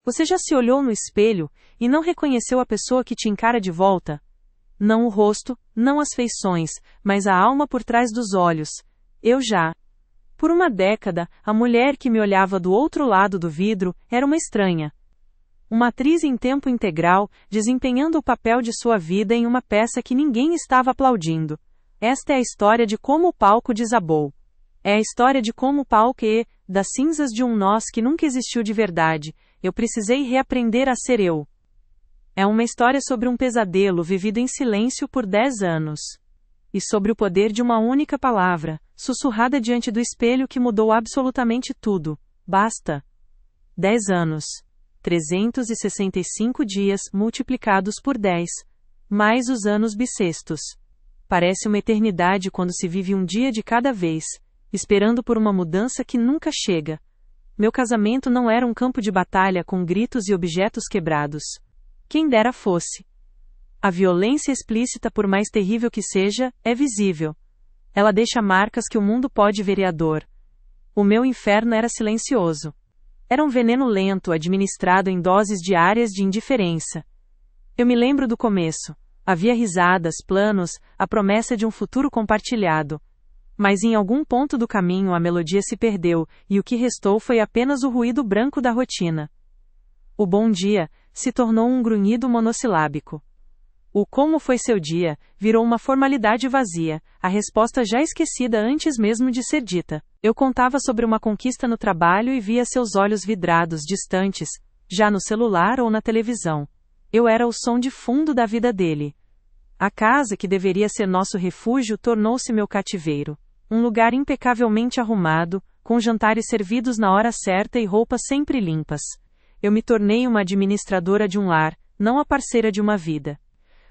Você já se olhou no espelho e não reconheceu a pessoa que te encara de volta? Não o rosto, não as feições, mas a alma por trás dos olhos. Eu já. Por uma década, a mulher que me olhava do outro lado do vidro era uma estranha. Uma atriz em tempo integral, desempenhando o papel de sua vida em uma peça que ninguém estava aplaudindo. Esta é a história de como o palco desabou. É a história de como o palco das cinzas de um nós que nunca existiu de verdade, eu precisei reaprender a ser eu. É uma história sobre um pesadelo vivido em silêncio por 10 anos. E sobre o poder de uma única palavra, sussurrada diante do espelho que mudou absolutamente tudo. Basta. 10 anos. 365 dias multiplicados por 10. Mais os anos bissextos. Parece uma eternidade quando se vive um dia de cada vez, esperando por uma mudança que nunca chega. Meu casamento não era um campo de batalha com gritos e objetos quebrados. Quem dera fosse. A violência explícita, por mais terrível que seja, é visível. Ela deixa marcas que o mundo pode ver e a dor. O meu inferno era silencioso. Era um veneno lento administrado em doses diárias de indiferença. Eu me lembro do começo. Havia risadas, planos, a promessa de um futuro compartilhado. Mas em algum ponto do caminho a melodia se perdeu, e o que restou foi apenas o ruído branco da rotina. O bom dia se tornou um grunhido monossilábico. O como foi seu dia virou uma formalidade vazia, a resposta já esquecida antes mesmo de ser dita. Eu contava sobre uma conquista no trabalho e via seus olhos vidrados, distantes, já no celular ou na televisão. Eu era o som de fundo da vida dele. A casa que deveria ser nosso refúgio tornou-se meu cativeiro. Um lugar impecavelmente arrumado, com jantares servidos na hora certa e roupas sempre limpas. Eu me tornei uma administradora de um lar, não a parceira de uma vida.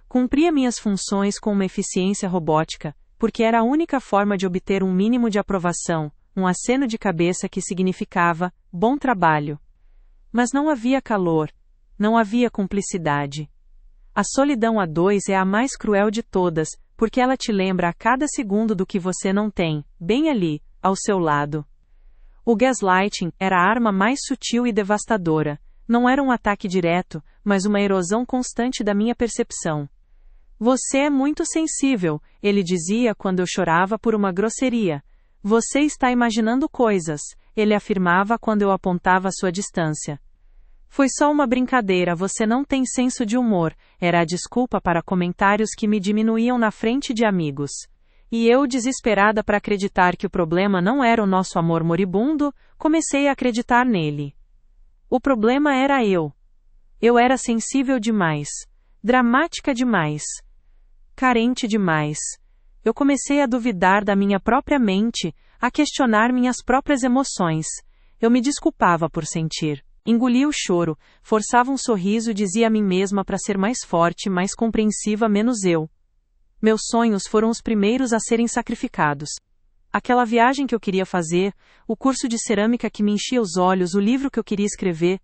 Cumpria minhas funções com uma eficiência robótica, porque era a única forma de obter um mínimo de aprovação, um aceno de cabeça que significava bom trabalho. Mas não havia calor, não havia cumplicidade. A solidão a dois é a mais cruel de todas, porque ela te lembra a cada segundo do que você não tem, bem ali, ao seu lado. O gaslighting era a arma mais sutil e devastadora. Não era um ataque direto, mas uma erosão constante da minha percepção. Você é muito sensível, ele dizia quando eu chorava por uma grosseria. Você está imaginando coisas, ele afirmava quando eu apontava a sua distância. Foi só uma brincadeira, você não tem senso de humor, era a desculpa para comentários que me diminuíam na frente de amigos. E eu, desesperada para acreditar que o problema não era o nosso amor moribundo, comecei a acreditar nele. O problema era eu. Eu era sensível demais, dramática demais, carente demais. Eu comecei a duvidar da minha própria mente, a questionar minhas próprias emoções. Eu me desculpava por sentir. Engolia o choro, forçava um sorriso e dizia a mim mesma para ser mais forte, mais compreensiva, menos eu. Meus sonhos foram os primeiros a serem sacrificados. Aquela viagem que eu queria fazer, o curso de cerâmica que me enchia os olhos, o livro que eu queria escrever,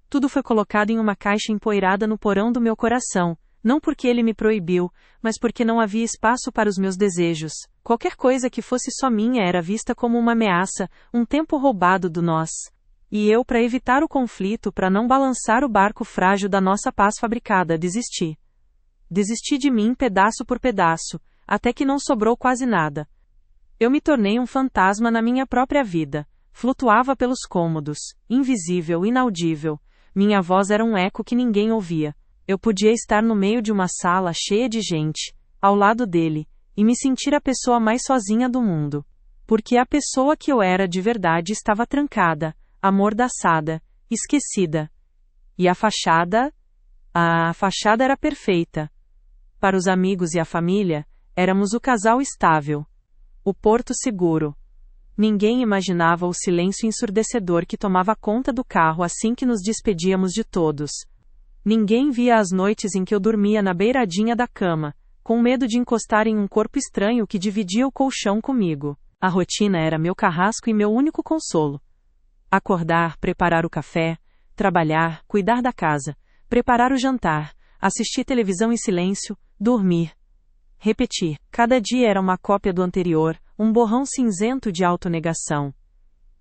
tudo foi colocado em uma caixa empoeirada no porão do meu coração, não porque ele me proibiu, mas porque não havia espaço para os meus desejos. Qualquer coisa que fosse só minha era vista como uma ameaça, um tempo roubado do nós. E eu, para evitar o conflito, para não balançar o barco frágil da nossa paz fabricada, desisti. Desisti de mim pedaço por pedaço, até que não sobrou quase nada. Eu me tornei um fantasma na minha própria vida. Flutuava pelos cômodos, invisível, inaudível. Minha voz era um eco que ninguém ouvia. Eu podia estar no meio de uma sala cheia de gente, ao lado dele, e me sentir a pessoa mais sozinha do mundo. Porque a pessoa que eu era de verdade estava trancada, amordaçada, esquecida. E a fachada? A fachada era perfeita. Para os amigos e a família, éramos o casal estável. O porto seguro. Ninguém imaginava o silêncio ensurdecedor que tomava conta do carro assim que nos despedíamos de todos. Ninguém via as noites em que eu dormia na beiradinha da cama, com medo de encostar em um corpo estranho que dividia o colchão comigo. A rotina era meu carrasco e meu único consolo. Acordar, preparar o café, trabalhar, cuidar da casa, preparar o jantar, assistir televisão em silêncio, dormir. Repetir. Cada dia era uma cópia do anterior, um borrão cinzento de autonegação.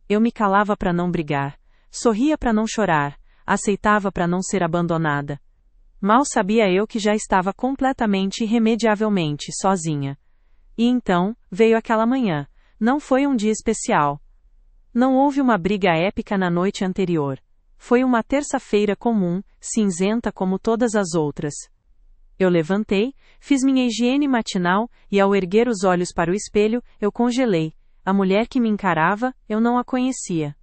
Eu me calava para não brigar, sorria para não chorar, aceitava para não ser abandonada. Mal sabia eu que já estava completamente e irremediavelmente sozinha. E então, veio aquela manhã. Não foi um dia especial. Não houve uma briga épica na noite anterior. Foi uma terça-feira comum, cinzenta como todas as outras. Eu levantei, fiz minha higiene matinal, e ao erguer os olhos para o espelho, eu congelei. A mulher que me encarava, eu não a conhecia.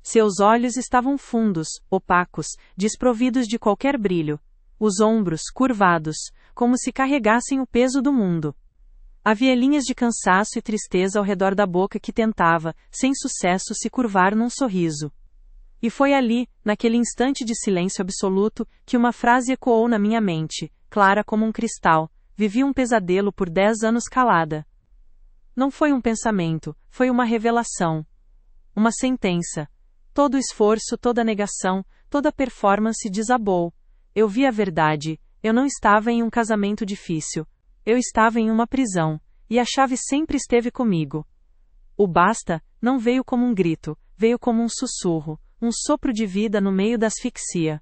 Seus olhos estavam fundos, opacos, desprovidos de qualquer brilho. Os ombros, curvados, como se carregassem o peso do mundo. Havia linhas de cansaço e tristeza ao redor da boca que tentava, sem sucesso, se curvar num sorriso. E foi ali, naquele instante de silêncio absoluto, que uma frase ecoou na minha mente, clara como um cristal: vivi um pesadelo por 10 anos calada. Não foi um pensamento, foi uma revelação. Uma sentença. Todo o esforço, toda a negação, toda a performance desabou. Eu vi a verdade, eu não estava em um casamento difícil. Eu estava em uma prisão, e a chave sempre esteve comigo. O basta não veio como um grito, veio como um sussurro, um sopro de vida no meio da asfixia.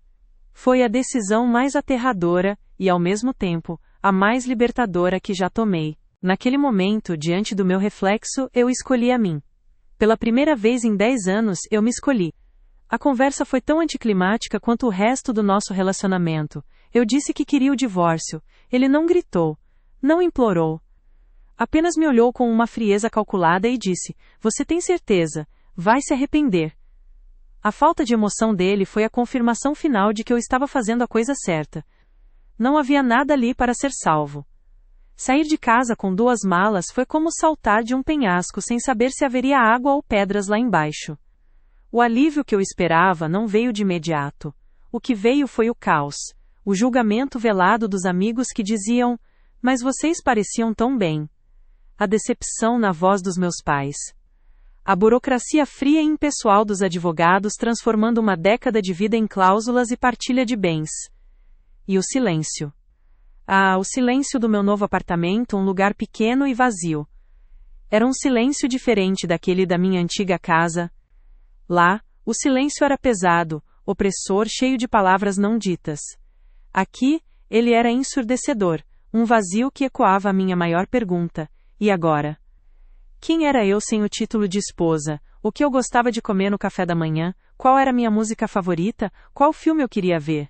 Foi a decisão mais aterradora, e ao mesmo tempo, a mais libertadora que já tomei. Naquele momento, diante do meu reflexo, eu escolhi a mim. Pela primeira vez em 10 anos, eu me escolhi. A conversa foi tão anticlimática quanto o resto do nosso relacionamento. Eu disse que queria o divórcio. Ele não gritou. Não implorou. Apenas me olhou com uma frieza calculada e disse: "Você tem certeza? Vai se arrepender." A falta de emoção dele foi a confirmação final de que eu estava fazendo a coisa certa. Não havia nada ali para ser salvo. Sair de casa com 2 malas foi como saltar de um penhasco sem saber se haveria água ou pedras lá embaixo. O alívio que eu esperava não veio de imediato. O que veio foi o caos. O julgamento velado dos amigos que diziam: "Mas vocês pareciam tão bem." A decepção na voz dos meus pais. A burocracia fria e impessoal dos advogados transformando uma década de vida em cláusulas e partilha de bens. E o silêncio. O silêncio do meu novo apartamento, um lugar pequeno e vazio. Era um silêncio diferente daquele da minha antiga casa. Lá, o silêncio era pesado, opressor, cheio de palavras não ditas. Aqui, ele era ensurdecedor, um vazio que ecoava a minha maior pergunta: e agora? Quem era eu sem o título de esposa? O que eu gostava de comer no café da manhã? Qual era minha música favorita? Qual filme eu queria ver?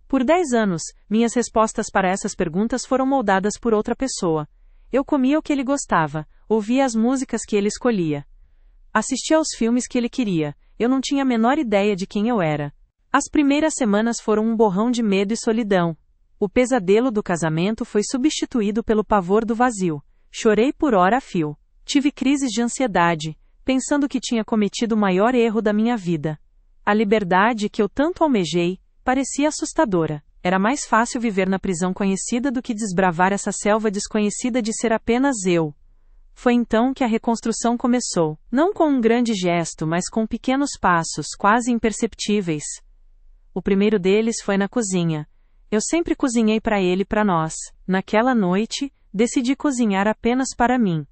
Por 10 anos, minhas respostas para essas perguntas foram moldadas por outra pessoa. Eu comia o que ele gostava, ouvia as músicas que ele escolhia. Assistia aos filmes que ele queria. Eu não tinha a menor ideia de quem eu era. As primeiras semanas foram um borrão de medo e solidão. O pesadelo do casamento foi substituído pelo pavor do vazio. Chorei por hora a fio. Tive crises de ansiedade, pensando que tinha cometido o maior erro da minha vida. A liberdade que eu tanto almejei parecia assustadora. Era mais fácil viver na prisão conhecida do que desbravar essa selva desconhecida de ser apenas eu. Foi então que a reconstrução começou, não com um grande gesto, mas com pequenos passos, quase imperceptíveis. O primeiro deles foi na cozinha. Eu sempre cozinhei para ele e para nós. Naquela noite, decidi cozinhar apenas para mim.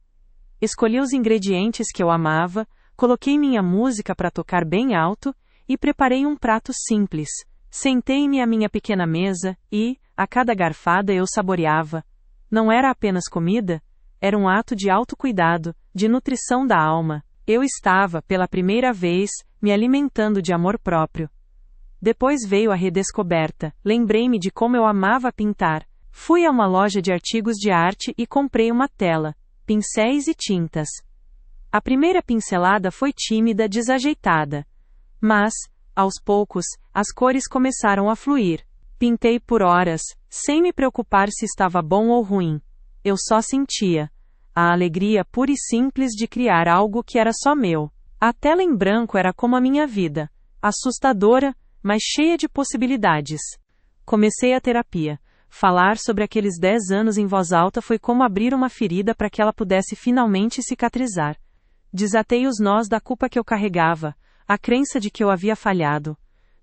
Escolhi os ingredientes que eu amava, coloquei minha música para tocar bem alto e preparei um prato simples. Sentei-me à minha pequena mesa e, a cada garfada eu saboreava. Não era apenas comida, era um ato de autocuidado, de nutrição da alma. Eu estava, pela primeira vez, me alimentando de amor próprio. Depois veio a redescoberta. Lembrei-me de como eu amava pintar. Fui a uma loja de artigos de arte e comprei uma tela, pincéis e tintas. A primeira pincelada foi tímida, desajeitada. Mas, aos poucos, as cores começaram a fluir. Pintei por horas, sem me preocupar se estava bom ou ruim. Eu só sentia a alegria pura e simples de criar algo que era só meu. A tela em branco era como a minha vida, assustadora, mas cheia de possibilidades. Comecei a terapia. Falar sobre aqueles 10 anos em voz alta foi como abrir uma ferida para que ela pudesse finalmente cicatrizar. Desatei os nós da culpa que eu carregava, a crença de que eu havia falhado.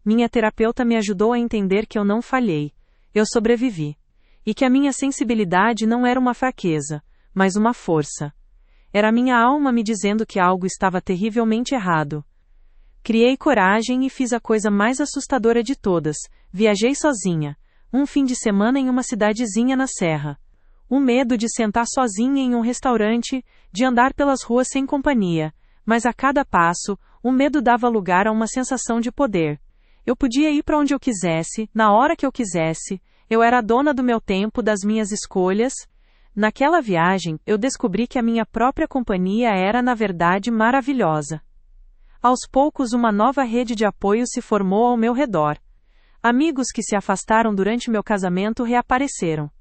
Minha terapeuta me ajudou a entender que eu não falhei. Eu sobrevivi. E que a minha sensibilidade não era uma fraqueza, mas uma força. Era minha alma me dizendo que algo estava terrivelmente errado. Criei coragem e fiz a coisa mais assustadora de todas. Viajei sozinha. Um fim de semana em uma cidadezinha na serra. O medo de sentar sozinha em um restaurante, de andar pelas ruas sem companhia. Mas a cada passo, o medo dava lugar a uma sensação de poder. Eu podia ir para onde eu quisesse, na hora que eu quisesse. Eu era a dona do meu tempo, das minhas escolhas. Naquela viagem, eu descobri que a minha própria companhia era, na verdade, maravilhosa. Aos poucos, uma nova rede de apoio se formou ao meu redor. Amigos que se afastaram durante meu casamento reapareceram.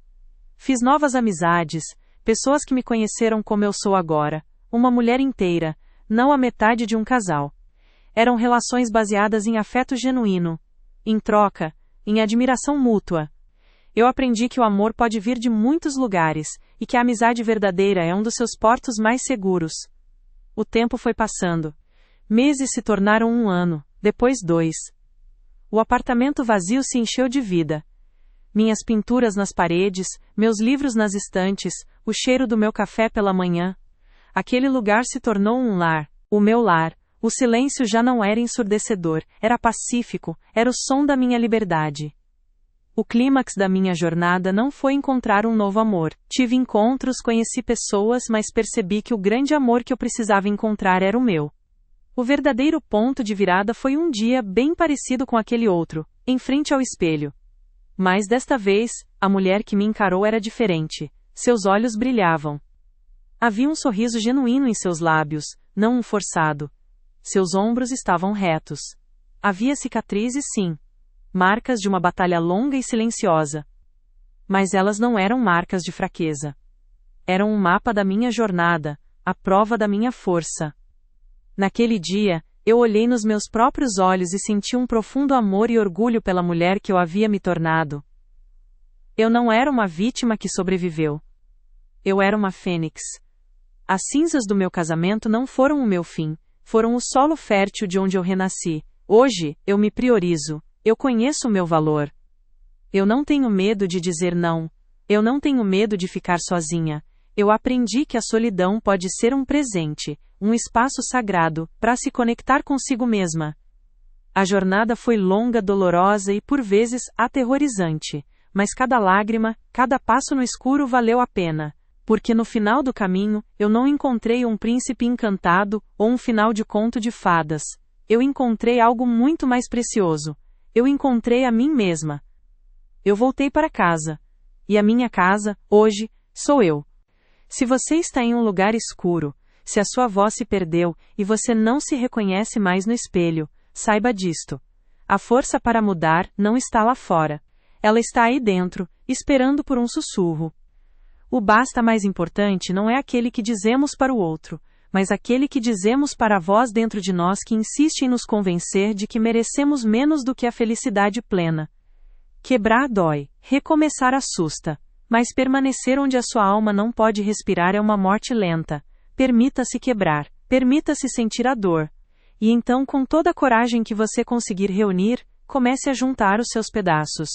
Fiz novas amizades, pessoas que me conheceram como eu sou agora, uma mulher inteira, não a metade de um casal. Eram relações baseadas em afeto genuíno, em troca, em admiração mútua. Eu aprendi que o amor pode vir de muitos lugares, e que a amizade verdadeira é um dos seus portos mais seguros. O tempo foi passando. Meses se tornaram 1 ano, depois 2. O apartamento vazio se encheu de vida. Minhas pinturas nas paredes, meus livros nas estantes, o cheiro do meu café pela manhã. Aquele lugar se tornou um lar, o meu lar. O silêncio já não era ensurdecedor, era pacífico, era o som da minha liberdade. O clímax da minha jornada não foi encontrar um novo amor. Tive encontros, conheci pessoas, mas percebi que o grande amor que eu precisava encontrar era o meu. O verdadeiro ponto de virada foi um dia bem parecido com aquele outro, em frente ao espelho. Mas desta vez, a mulher que me encarou era diferente. Seus olhos brilhavam. Havia um sorriso genuíno em seus lábios, não um forçado. Seus ombros estavam retos. Havia cicatrizes, sim. Marcas de uma batalha longa e silenciosa. Mas elas não eram marcas de fraqueza. Eram um mapa da minha jornada, a prova da minha força. Naquele dia, eu olhei nos meus próprios olhos e senti um profundo amor e orgulho pela mulher que eu havia me tornado. Eu não era uma vítima que sobreviveu. Eu era uma fênix. As cinzas do meu casamento não foram o meu fim, foram o solo fértil de onde eu renasci. Hoje, eu me priorizo. Eu conheço o meu valor. Eu não tenho medo de dizer não. Eu não tenho medo de ficar sozinha. Eu aprendi que a solidão pode ser um presente, um espaço sagrado, para se conectar consigo mesma. A jornada foi longa, dolorosa e, por vezes, aterrorizante. Mas cada lágrima, cada passo no escuro valeu a pena. Porque no final do caminho, eu não encontrei um príncipe encantado ou um final de conto de fadas. Eu encontrei algo muito mais precioso. Eu encontrei a mim mesma. Eu voltei para casa. E a minha casa, hoje, sou eu. Se você está em um lugar escuro, se a sua voz se perdeu e você não se reconhece mais no espelho, saiba disto. A força para mudar não está lá fora. Ela está aí dentro, esperando por um sussurro. O basta mais importante não é aquele que dizemos para o outro, mas aquele que dizemos para a voz dentro de nós que insiste em nos convencer de que merecemos menos do que a felicidade plena. Quebrar dói, recomeçar assusta, mas permanecer onde a sua alma não pode respirar é uma morte lenta. Permita-se quebrar, permita-se sentir a dor. E então, com toda a coragem que você conseguir reunir, comece a juntar os seus pedaços.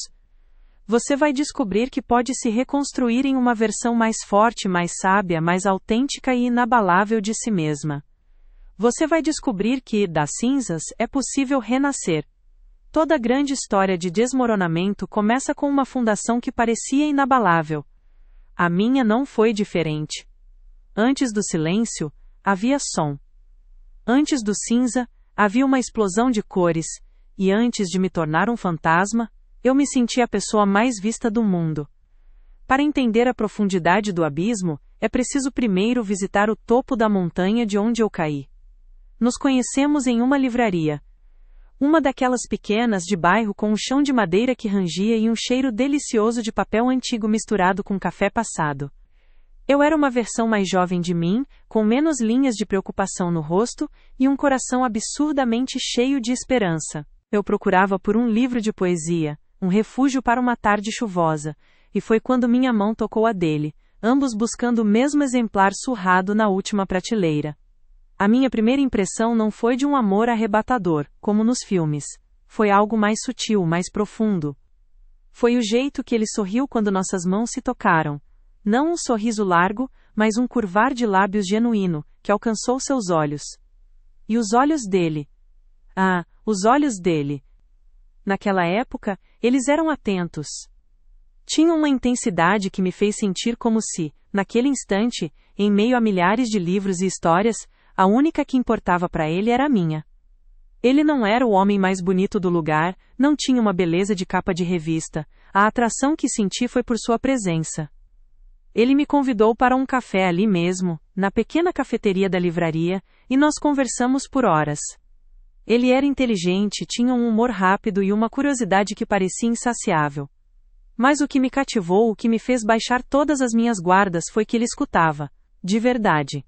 Você vai descobrir que pode se reconstruir em uma versão mais forte, mais sábia, mais autêntica e inabalável de si mesma. Você vai descobrir que, das cinzas, é possível renascer. Toda grande história de desmoronamento começa com uma fundação que parecia inabalável. A minha não foi diferente. Antes do silêncio, havia som. Antes do cinza, havia uma explosão de cores, e antes de me tornar um fantasma, eu me senti a pessoa mais vista do mundo. Para entender a profundidade do abismo, é preciso primeiro visitar o topo da montanha de onde eu caí. Nos conhecemos em uma livraria. Uma daquelas pequenas de bairro com um chão de madeira que rangia e um cheiro delicioso de papel antigo misturado com café passado. Eu era uma versão mais jovem de mim, com menos linhas de preocupação no rosto, e um coração absurdamente cheio de esperança. Eu procurava por um livro de poesia, um refúgio para uma tarde chuvosa, e foi quando minha mão tocou a dele, ambos buscando o mesmo exemplar surrado na última prateleira. A minha primeira impressão não foi de um amor arrebatador, como nos filmes. Foi algo mais sutil, mais profundo. Foi o jeito que ele sorriu quando nossas mãos se tocaram. Não um sorriso largo, mas um curvar de lábios genuíno, que alcançou seus olhos. E os olhos dele. Ah, os olhos dele. Naquela época, eles eram atentos. Tinham uma intensidade que me fez sentir como se, naquele instante, em meio a milhares de livros e histórias, a única que importava para ele era a minha. Ele não era o homem mais bonito do lugar, não tinha uma beleza de capa de revista, a atração que senti foi por sua presença. Ele me convidou para um café ali mesmo, na pequena cafeteria da livraria, e nós conversamos por horas. Ele era inteligente, tinha um humor rápido e uma curiosidade que parecia insaciável. Mas o que me cativou, o que me fez baixar todas as minhas guardas foi que ele escutava, de verdade.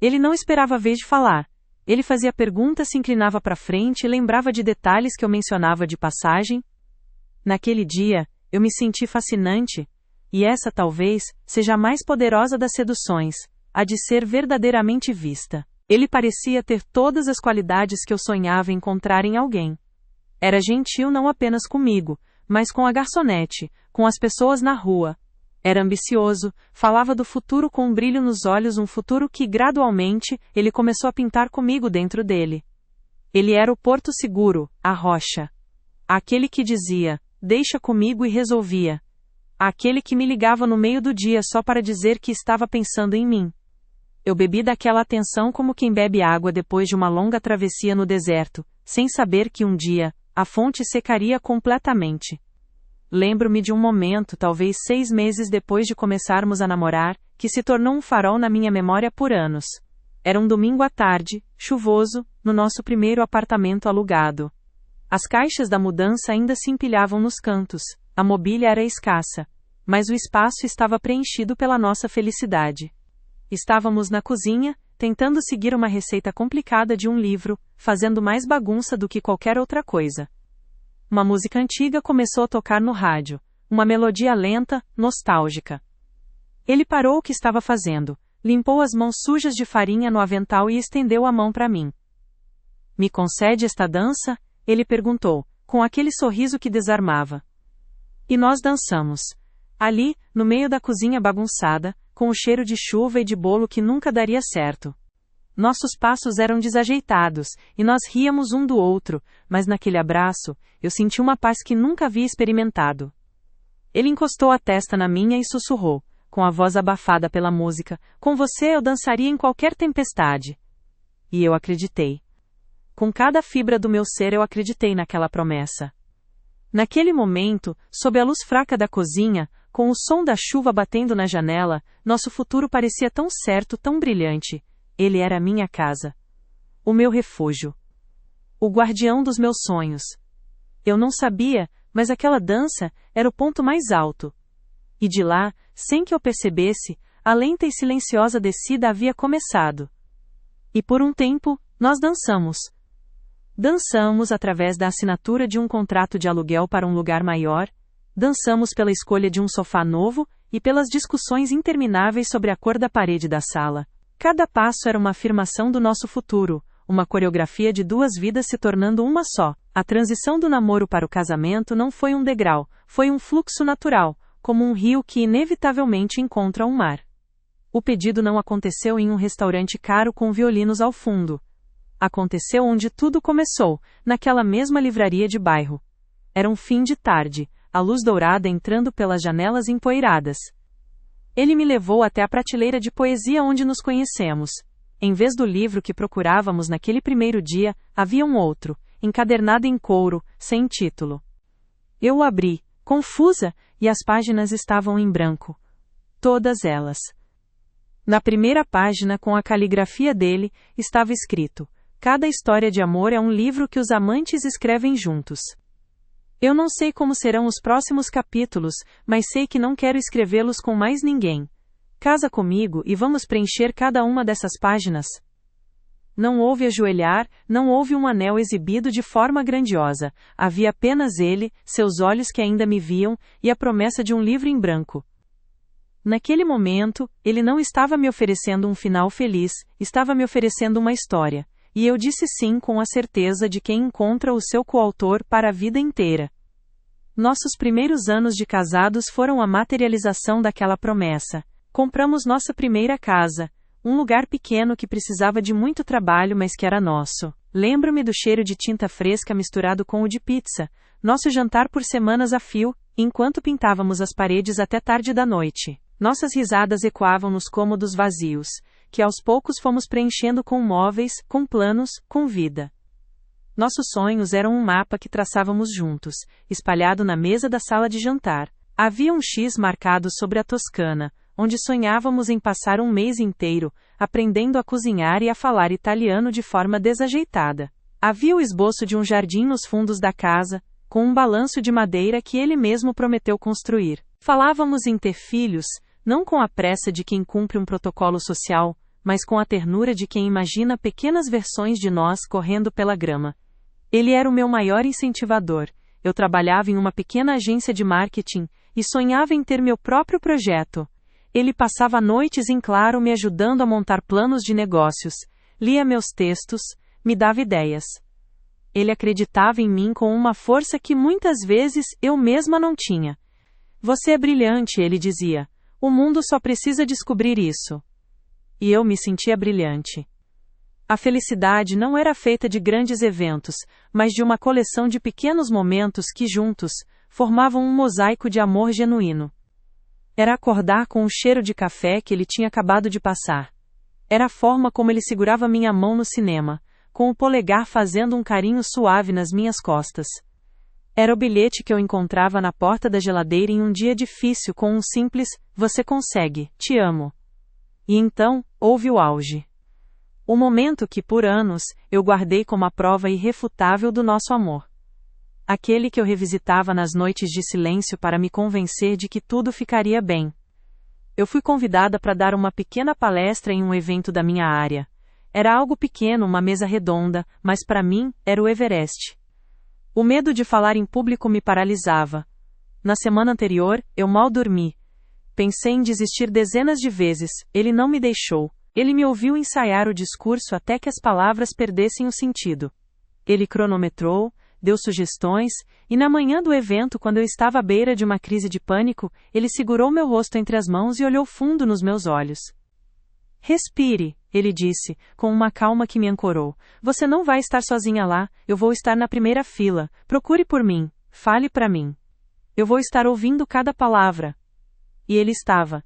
Ele não esperava a vez de falar. Ele fazia perguntas, se inclinava para frente e lembrava de detalhes que eu mencionava de passagem. Naquele dia, eu me senti fascinante, e essa talvez seja a mais poderosa das seduções, a de ser verdadeiramente vista. Ele parecia ter todas as qualidades que eu sonhava encontrar em alguém. Era gentil não apenas comigo, mas com a garçonete, com as pessoas na rua. Era ambicioso, falava do futuro com um brilho nos olhos, um futuro que, gradualmente, ele começou a pintar comigo dentro dele. Ele era o porto seguro, a rocha. Aquele que dizia, deixa comigo e resolvia. Aquele que me ligava no meio do dia só para dizer que estava pensando em mim. Eu bebi daquela atenção como quem bebe água depois de uma longa travessia no deserto, sem saber que um dia, a fonte secaria completamente. Lembro-me de um momento, talvez 6 meses depois de começarmos a namorar, que se tornou um farol na minha memória por anos. Era um domingo à tarde, chuvoso, no nosso primeiro apartamento alugado. As caixas da mudança ainda se empilhavam nos cantos, a mobília era escassa, mas o espaço estava preenchido pela nossa felicidade. Estávamos na cozinha, tentando seguir uma receita complicada de um livro, fazendo mais bagunça do que qualquer outra coisa. Uma música antiga começou a tocar no rádio, uma melodia lenta, nostálgica. Ele parou o que estava fazendo, limpou as mãos sujas de farinha no avental e estendeu a mão para mim. Me concede esta dança? Ele perguntou, com aquele sorriso que desarmava. E nós dançamos. Ali, no meio da cozinha bagunçada, com o cheiro de chuva e de bolo que nunca daria certo. Nossos passos eram desajeitados, e nós ríamos um do outro, mas naquele abraço, eu senti uma paz que nunca havia experimentado. Ele encostou a testa na minha e sussurrou, com a voz abafada pela música, com você eu dançaria em qualquer tempestade. E eu acreditei. Com cada fibra do meu ser eu acreditei naquela promessa. Naquele momento, sob a luz fraca da cozinha, com o som da chuva batendo na janela, nosso futuro parecia tão certo, tão brilhante. Ele era a minha casa. O meu refúgio. O guardião dos meus sonhos. Eu não sabia, mas aquela dança era o ponto mais alto. E de lá, sem que eu percebesse, a lenta e silenciosa descida havia começado. E por um tempo, nós dançamos. Dançamos através da assinatura de um contrato de aluguel para um lugar maior, dançamos pela escolha de um sofá novo e pelas discussões intermináveis sobre a cor da parede da sala. Cada passo era uma afirmação do nosso futuro, uma coreografia de 2 vidas se tornando uma só. A transição do namoro para o casamento não foi um degrau, foi um fluxo natural, como um rio que inevitavelmente encontra um mar. O pedido não aconteceu em um restaurante caro com violinos ao fundo. Aconteceu onde tudo começou, naquela mesma livraria de bairro. Era um fim de tarde, a luz dourada entrando pelas janelas empoeiradas. Ele me levou até a prateleira de poesia onde nos conhecemos. Em vez do livro que procurávamos naquele primeiro dia, havia um outro, encadernado em couro, sem título. Eu o abri, confusa, e as páginas estavam em branco. Todas elas. Na primeira página, com a caligrafia dele, estava escrito: cada história de amor é um livro que os amantes escrevem juntos. Eu não sei como serão os próximos capítulos, mas sei que não quero escrevê-los com mais ninguém. Casa comigo e vamos preencher cada uma dessas páginas. Não houve ajoelhar, não houve um anel exibido de forma grandiosa. Havia apenas ele, seus olhos que ainda me viam, e a promessa de um livro em branco. Naquele momento, ele não estava me oferecendo um final feliz, estava me oferecendo uma história. E eu disse sim com a certeza de quem encontra o seu coautor para a vida inteira. Nossos primeiros anos de casados foram a materialização daquela promessa. Compramos nossa primeira casa, um lugar pequeno que precisava de muito trabalho mas que era nosso. Lembro-me do cheiro de tinta fresca misturado com o de pizza, nosso jantar por semanas a fio, enquanto pintávamos as paredes até tarde da noite. Nossas risadas ecoavam nos cômodos vazios, que aos poucos fomos preenchendo com móveis, com planos, com vida. Nossos sonhos eram um mapa que traçávamos juntos, espalhado na mesa da sala de jantar. Havia um X marcado sobre a Toscana, onde sonhávamos em passar um mês inteiro, aprendendo a cozinhar e a falar italiano de forma desajeitada. Havia o esboço de um jardim nos fundos da casa, com um balanço de madeira que ele mesmo prometeu construir. Falávamos em ter filhos, não com a pressa de quem cumpre um protocolo social, mas com a ternura de quem imagina pequenas versões de nós correndo pela grama. Ele era o meu maior incentivador. Eu trabalhava em uma pequena agência de marketing e sonhava em ter meu próprio projeto. Ele passava noites em claro me ajudando a montar planos de negócios, lia meus textos, me dava ideias. Ele acreditava em mim com uma força que muitas vezes eu mesma não tinha. Você é brilhante, ele dizia. O mundo só precisa descobrir isso. E eu me sentia brilhante. A felicidade não era feita de grandes eventos, mas de uma coleção de pequenos momentos que juntos formavam um mosaico de amor genuíno. Era acordar com o cheiro de café que ele tinha acabado de passar. Era a forma como ele segurava minha mão no cinema, com o polegar fazendo um carinho suave nas minhas costas. Era o bilhete que eu encontrava na porta da geladeira em um dia difícil com um simples, "Você consegue, te amo." E então, houve o auge. O momento que, por anos, eu guardei como a prova irrefutável do nosso amor. Aquele que eu revisitava nas noites de silêncio para me convencer de que tudo ficaria bem. Eu fui convidada para dar uma pequena palestra em um evento da minha área. Era algo pequeno, uma mesa redonda, mas para mim, era o Everest. O medo de falar em público me paralisava. Na semana anterior, eu mal dormi. Pensei em desistir dezenas de vezes, ele não me deixou. Ele me ouviu ensaiar o discurso até que as palavras perdessem o sentido. Ele cronometrou, deu sugestões, e na manhã do evento, quando eu estava à beira de uma crise de pânico, ele segurou meu rosto entre as mãos e olhou fundo nos meus olhos. "Respire", ele disse, com uma calma que me ancorou. "Você não vai estar sozinha lá, eu vou estar na primeira fila. Procure por mim, fale para mim. Eu vou estar ouvindo cada palavra." E ele estava.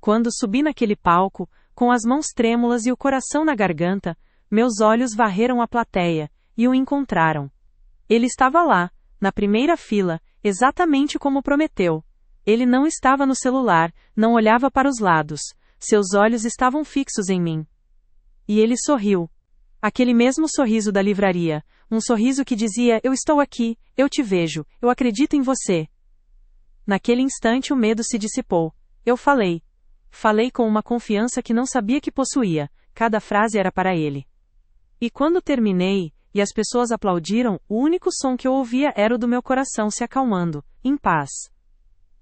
Quando subi naquele palco, com as mãos trêmulas e o coração na garganta, meus olhos varreram a plateia, e o encontraram. Ele estava lá, na primeira fila, exatamente como prometeu. Ele não estava no celular, não olhava para os lados, seus olhos estavam fixos em mim. E ele sorriu. Aquele mesmo sorriso da livraria, um sorriso que dizia: "Eu estou aqui, eu te vejo, eu acredito em você." Naquele instante o medo se dissipou. Eu falei. Falei com uma confiança que não sabia que possuía, cada frase era para ele. E quando terminei, e as pessoas aplaudiram, o único som que eu ouvia era o do meu coração se acalmando, em paz.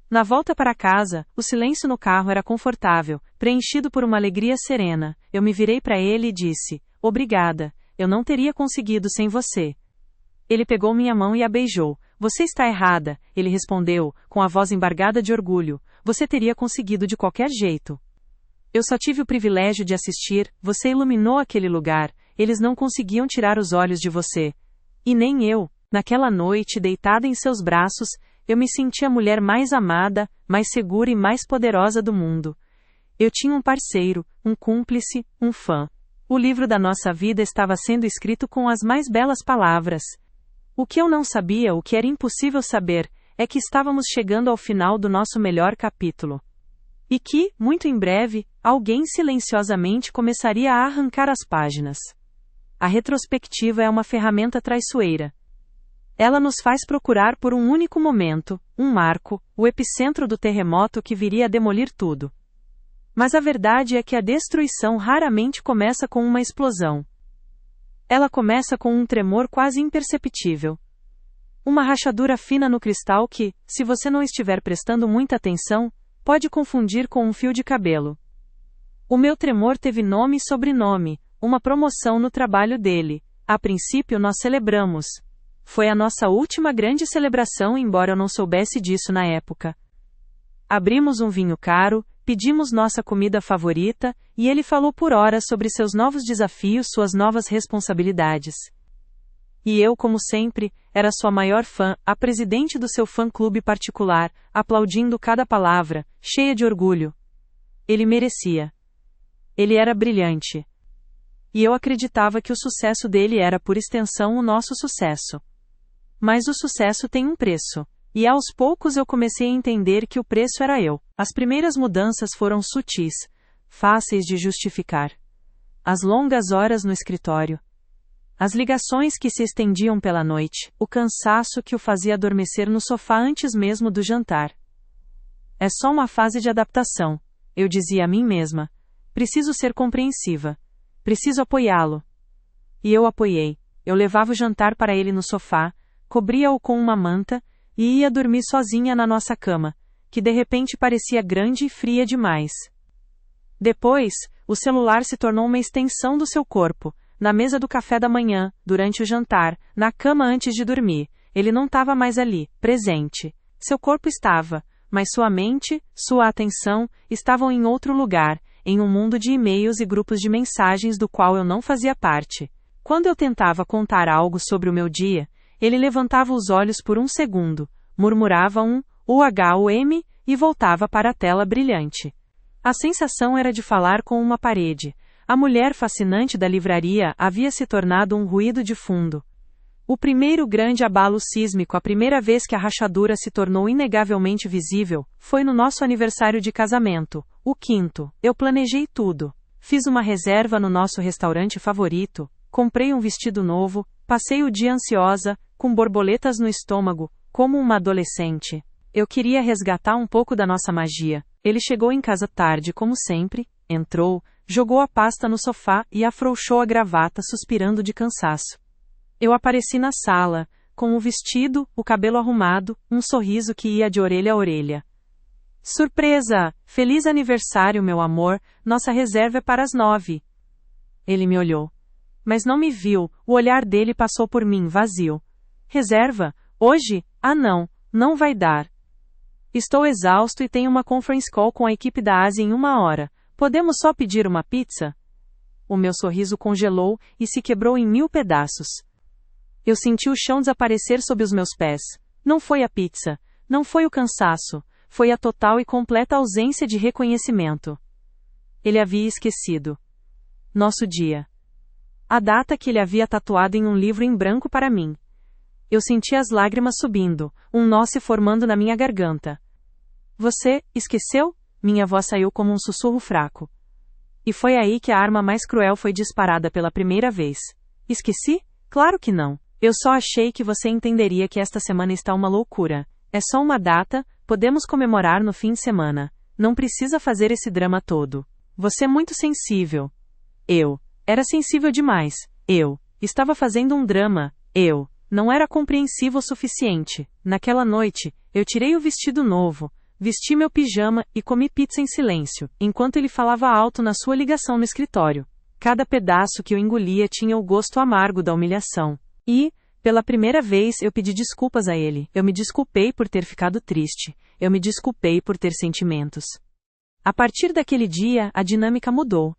Na volta para casa, o silêncio no carro era confortável, preenchido por uma alegria serena. Eu me virei para ele e disse: "Obrigada, eu não teria conseguido sem você." Ele pegou minha mão e a beijou. "Você está errada", ele respondeu, com a voz embargada de orgulho. "Você teria conseguido de qualquer jeito. Eu só tive o privilégio de assistir, você iluminou aquele lugar, eles não conseguiam tirar os olhos de você. E nem eu." Naquela noite, deitada em seus braços, eu me senti a mulher mais amada, mais segura e mais poderosa do mundo. Eu tinha um parceiro, um cúmplice, um fã. O livro da nossa vida estava sendo escrito com as mais belas palavras. O que eu não sabia, o que era impossível saber, é que estávamos chegando ao final do nosso melhor capítulo. E que, muito em breve, alguém silenciosamente começaria a arrancar as páginas. A retrospectiva é uma ferramenta traiçoeira. Ela nos faz procurar por um único momento, um marco, o epicentro do terremoto que viria a demolir tudo. Mas a verdade é que a destruição raramente começa com uma explosão. Ela começa com um tremor quase imperceptível. Uma rachadura fina no cristal que, se você não estiver prestando muita atenção, pode confundir com um fio de cabelo. O meu tremor teve nome e sobrenome, uma promoção no trabalho dele. A princípio nós celebramos. Foi a nossa última grande celebração, embora eu não soubesse disso na época. Abrimos um vinho caro, pedimos nossa comida favorita, E ele falou por horas sobre seus novos desafios, suas novas responsabilidades. E eu, como sempre, era sua maior fã, a presidente do seu fã-clube particular, aplaudindo cada palavra, cheia de orgulho. Ele merecia. Ele era brilhante. E eu acreditava que o sucesso dele era, por extensão, o nosso sucesso. Mas o sucesso tem um preço. E aos poucos eu comecei a entender que o preço era eu. As primeiras mudanças foram sutis, fáceis de justificar. As longas horas no escritório. As ligações que se estendiam pela noite, o cansaço que o fazia adormecer no sofá antes mesmo do jantar. É só uma fase de adaptação, eu dizia a mim mesma. Preciso ser compreensiva. Preciso apoiá-lo. E eu apoiei. Eu levava o jantar para ele no sofá, cobria-o com uma manta, e ia dormir sozinha na nossa cama, que de repente parecia grande e fria demais. Depois, o celular se tornou uma extensão do seu corpo. Na mesa do café da manhã, durante o jantar, na cama antes de dormir. Ele não estava mais ali, presente. Seu corpo estava, mas sua mente, sua atenção, estavam em outro lugar, em um mundo de e-mails e grupos de mensagens do qual eu não fazia parte. Quando eu tentava contar algo sobre o meu dia, ele levantava os olhos por um segundo, murmurava um UHUM e voltava para a tela brilhante. A sensação era de falar com uma parede. A mulher fascinante da livraria havia se tornado um ruído de fundo. O primeiro grande abalo sísmico, a primeira vez que a rachadura se tornou inegavelmente visível, foi no nosso aniversário de casamento, o 5º. Eu planejei tudo. Fiz uma reserva no nosso restaurante favorito, comprei um vestido novo, passei o dia ansiosa, com borboletas no estômago, como uma adolescente. Eu queria resgatar um pouco da nossa magia. Ele chegou em casa tarde, como sempre, entrou, jogou a pasta no sofá e afrouxou a gravata suspirando de cansaço. Eu apareci na sala, com o vestido, o cabelo arrumado, um sorriso que ia de orelha a orelha. Surpresa! Feliz aniversário, meu amor, nossa reserva é para as 9. Ele me olhou. Mas não me viu, o olhar dele passou por mim, vazio. Reserva? Hoje? Ah não, não vai dar. Estou exausto e tenho uma conference call com a equipe da Ásia em 1 hora. Podemos só pedir uma pizza? O meu sorriso congelou e se quebrou em 1000 pedaços. Eu senti o chão desaparecer sob os meus pés. Não foi a pizza, não foi o cansaço, foi a total e completa ausência de reconhecimento. Ele havia esquecido. Nosso dia. A data que ele havia tatuado em um livro em branco para mim. Eu senti as lágrimas subindo, um nó se formando na minha garganta. Você, esqueceu? Minha voz saiu como um sussurro fraco. E foi aí que a arma mais cruel foi disparada pela primeira vez. Esqueci? Claro que não. Eu só achei que você entenderia que esta semana está uma loucura. É só uma data, podemos comemorar no fim de semana. Não precisa fazer esse drama todo. Você é muito sensível. Eu. Era sensível demais. Eu. Estava fazendo um drama. Eu. Não era compreensivo o suficiente. Naquela noite, eu tirei o vestido novo, vesti meu pijama e comi pizza em silêncio, enquanto ele falava alto na sua ligação no escritório. Cada pedaço que eu engolia tinha o gosto amargo da humilhação. E, pela primeira vez, eu pedi desculpas a ele. Eu me desculpei por ter ficado triste. Eu me desculpei por ter sentimentos. A partir daquele dia, a dinâmica mudou.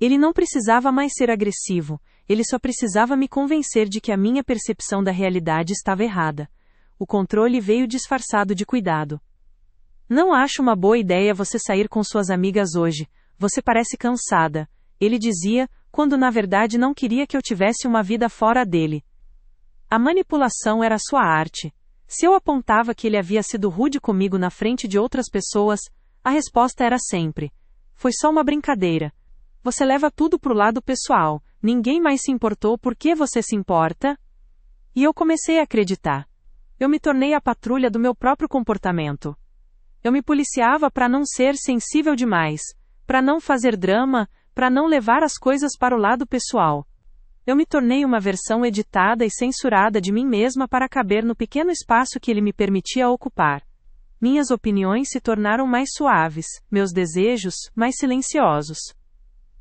Ele não precisava mais ser agressivo. Ele só precisava me convencer de que a minha percepção da realidade estava errada. O controle veio disfarçado de cuidado. Não acho uma boa ideia você sair com suas amigas hoje. Você parece cansada. Ele dizia, quando na verdade não queria que eu tivesse uma vida fora dele. A manipulação era sua arte. Se eu apontava que ele havia sido rude comigo na frente de outras pessoas, a resposta era sempre: foi só uma brincadeira. Você leva tudo pro lado pessoal. Ninguém mais se importou por que você se importa? E eu comecei a acreditar. Eu me tornei a patrulha do meu próprio comportamento. Eu me policiava para não ser sensível demais, para não fazer drama, para não levar as coisas para o lado pessoal. Eu me tornei uma versão editada e censurada de mim mesma para caber no pequeno espaço que ele me permitia ocupar. Minhas opiniões se tornaram mais suaves, meus desejos, mais silenciosos.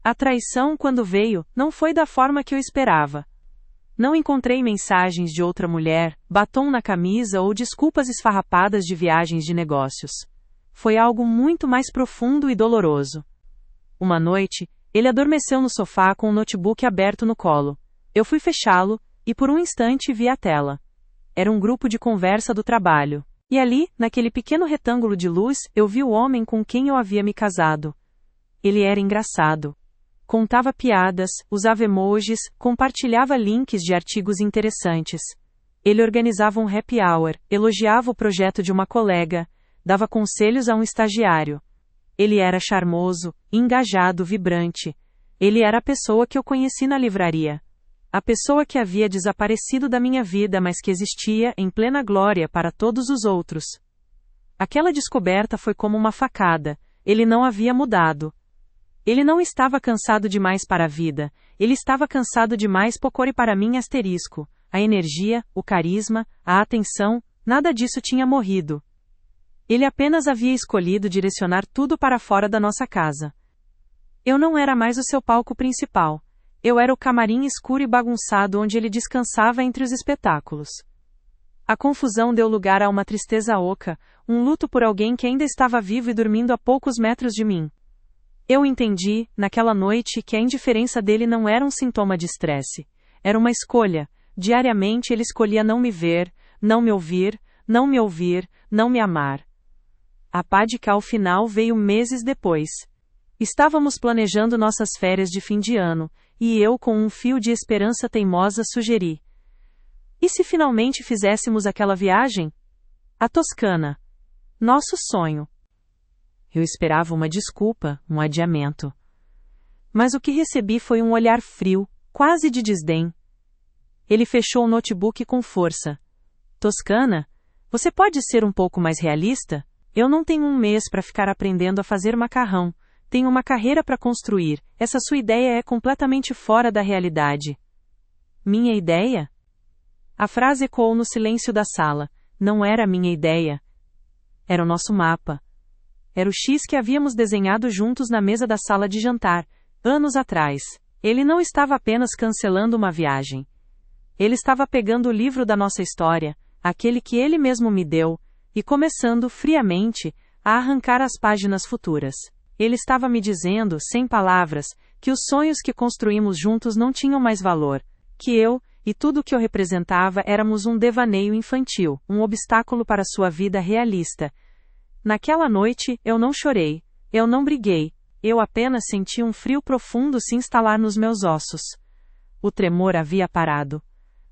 A traição, quando veio, não foi da forma que eu esperava. Não encontrei mensagens de outra mulher, batom na camisa ou desculpas esfarrapadas de viagens de negócios. Foi algo muito mais profundo e doloroso. Uma noite, Ele adormeceu no sofá com o notebook aberto no colo. Eu fui fechá-lo, e por um instante vi a tela. Era um grupo de conversa do trabalho. E ali, naquele pequeno retângulo de luz, eu vi o homem com quem eu havia me casado. Ele era engraçado. Contava piadas, usava emojis, compartilhava links de artigos interessantes. Ele organizava um happy hour, elogiava o projeto de uma colega, dava conselhos a um estagiário. Ele era charmoso, engajado, vibrante. Ele era a pessoa que eu conheci na livraria. A pessoa que havia desaparecido da minha vida, mas que existia em plena glória para todos os outros. Aquela descoberta foi como uma facada. Ele não havia mudado. Ele não estava cansado demais para a vida. Ele estava cansado demais para mim asterisco. A energia, o carisma, a atenção, nada disso tinha morrido. Ele apenas havia escolhido direcionar tudo para fora da nossa casa. Eu não era mais o seu palco principal. Eu era o camarim escuro e bagunçado onde ele descansava entre os espetáculos. A confusão deu lugar a uma tristeza oca, um luto por alguém que ainda estava vivo e dormindo a poucos metros de mim. Eu entendi, naquela noite, que a indiferença dele não era um sintoma de estresse. Era uma escolha. Diariamente ele escolhia não me ver, não me ouvir, não me ouvir, não me amar. A pá de cal final veio meses depois. Estávamos planejando nossas férias de fim de ano, e eu, com um fio de esperança teimosa, sugeri: e se finalmente fizéssemos aquela viagem? A Toscana. Nosso sonho. Eu esperava uma desculpa, um adiamento. Mas o que recebi foi um olhar frio, quase de desdém. Ele fechou o notebook com força. Toscana? Você pode ser um pouco mais realista? Eu não tenho um mês para ficar aprendendo a fazer macarrão. Tenho uma carreira para construir. Essa sua ideia é completamente fora da realidade. Minha ideia? A frase ecoou no silêncio da sala. Não era a minha ideia. Era o nosso mapa. Era o X que havíamos desenhado juntos na mesa da sala de jantar, anos atrás. Ele não estava apenas cancelando uma viagem. Ele estava pegando o livro da nossa história, aquele que ele mesmo me deu, e começando, friamente, a arrancar as páginas futuras. Ele estava me dizendo, sem palavras, que os sonhos que construímos juntos não tinham mais valor, que eu, e tudo o que eu representava, éramos um devaneio infantil, um obstáculo para sua vida realista. Naquela noite, eu não chorei, eu não briguei, eu apenas senti um frio profundo se instalar nos meus ossos. O tremor havia parado.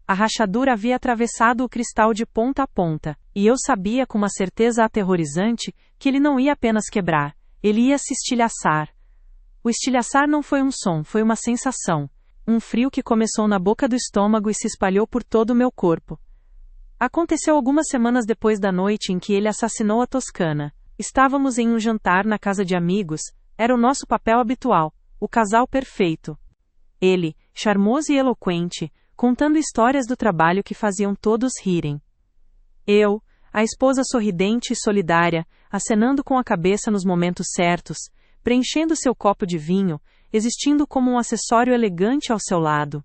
A rachadura havia atravessado o cristal de ponta a ponta, e eu sabia com uma certeza aterrorizante que ele não ia apenas quebrar, ele ia se estilhaçar. O estilhaçar não foi um som, foi uma sensação. Um frio que começou na boca do estômago e se espalhou por todo o meu corpo. Aconteceu algumas semanas depois da noite em que ele assassinou a Toscana. Estávamos em um jantar na casa de amigos, era o nosso papel habitual, o casal perfeito. Ele, charmoso e eloquente, contando histórias do trabalho que faziam todos rirem. Eu, a esposa sorridente e solidária, acenando com a cabeça nos momentos certos, preenchendo seu copo de vinho, existindo como um acessório elegante ao seu lado.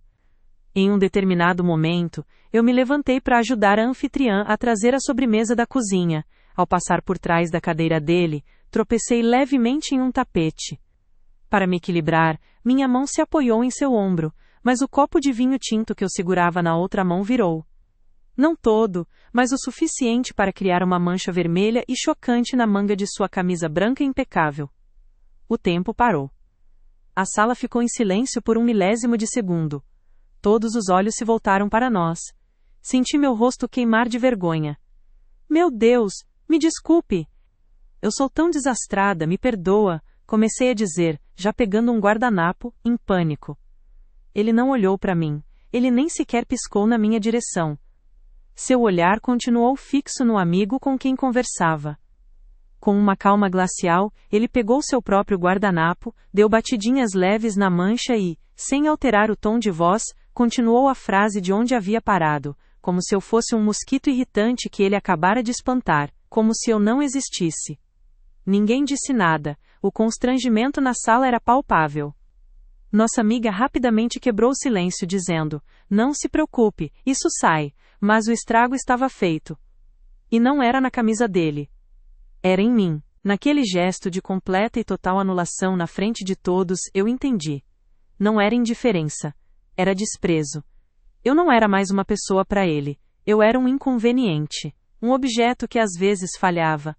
Em um determinado momento, eu me levantei para ajudar a anfitriã a trazer a sobremesa da cozinha. Ao passar por trás da cadeira dele, tropecei levemente em um tapete. Para me equilibrar, minha mão se apoiou em seu ombro, mas o copo de vinho tinto que eu segurava na outra mão virou. Não todo, mas o suficiente para criar uma mancha vermelha e chocante na manga de sua camisa branca impecável. O tempo parou. A sala ficou em silêncio por um milésimo de segundo. Todos os olhos se voltaram para nós. Senti meu rosto queimar de vergonha. Meu Deus, me desculpe. Eu sou tão desastrada, me perdoa, comecei a dizer, já pegando um guardanapo, em pânico. Ele não olhou para mim, ele nem sequer piscou na minha direção. Seu olhar continuou fixo no amigo com quem conversava. Com uma calma glacial, ele pegou seu próprio guardanapo, deu batidinhas leves na mancha e, sem alterar o tom de voz, continuou a frase de onde havia parado, como se eu fosse um mosquito irritante que ele acabara de espantar, como se eu não existisse. Ninguém disse nada, o constrangimento na sala era palpável. Nossa amiga rapidamente quebrou o silêncio dizendo, não se preocupe, isso sai, mas o estrago estava feito. E não era na camisa dele. Era em mim. Naquele gesto de completa e total anulação na frente de todos, eu entendi. Não era indiferença. Era desprezo. Eu não era mais uma pessoa para ele. Eu era um inconveniente. Um objeto que às vezes falhava.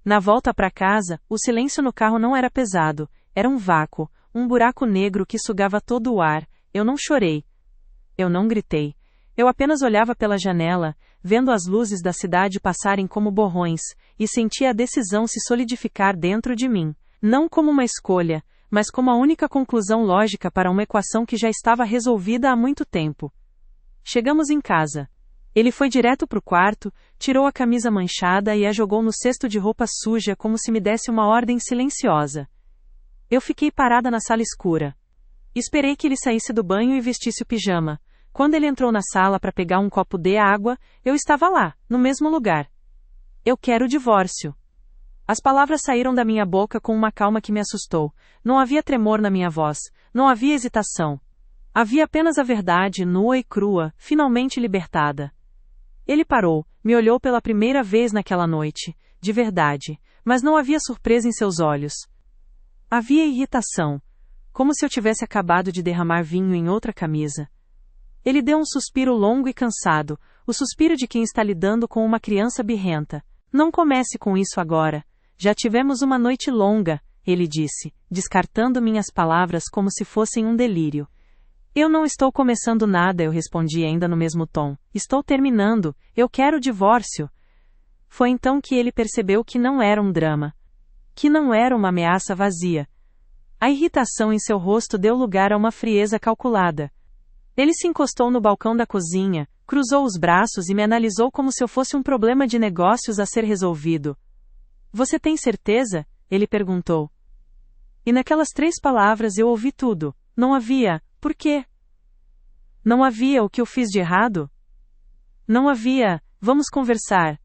Na volta para casa, o silêncio no carro não era pesado. Era um vácuo, um buraco negro que sugava todo o ar. Eu não chorei. Eu não gritei. Eu apenas olhava pela janela, vendo as luzes da cidade passarem como borrões, e sentia a decisão se solidificar dentro de mim. Não como uma escolha, mas como a única conclusão lógica para uma equação que já estava resolvida há muito tempo. Chegamos em casa. Ele foi direto para o quarto, tirou a camisa manchada e a jogou no cesto de roupa suja como se me desse uma ordem silenciosa. Eu fiquei parada na sala escura. Esperei que ele saísse do banho e vestisse o pijama. Quando ele entrou na sala para pegar um copo de água, eu estava lá, no mesmo lugar. Eu quero o divórcio. As palavras saíram da minha boca com uma calma que me assustou. Não havia tremor na minha voz, não havia hesitação. Havia apenas a verdade, nua e crua, finalmente libertada. Ele parou, me olhou pela primeira vez naquela noite, de verdade, mas não havia surpresa em seus olhos. Havia irritação, como se eu tivesse acabado de derramar vinho em outra camisa. Ele deu um suspiro longo e cansado, o suspiro de quem está lidando com uma criança birrenta. Não comece com isso agora. Já tivemos uma noite longa, ele disse, descartando minhas palavras como se fossem um delírio. Eu não estou começando nada, eu respondi ainda no mesmo tom. Estou terminando, eu quero o divórcio. Foi então que ele percebeu que não era um drama. Que não era uma ameaça vazia. A irritação em seu rosto deu lugar a uma frieza calculada. Ele se encostou no balcão da cozinha, cruzou os braços e me analisou como se eu fosse um problema de negócios a ser resolvido. Você tem certeza? Ele perguntou. E naquelas 3 palavras eu ouvi tudo. Não havia, por quê? Não havia o que eu fiz de errado? Não havia, vamos conversar.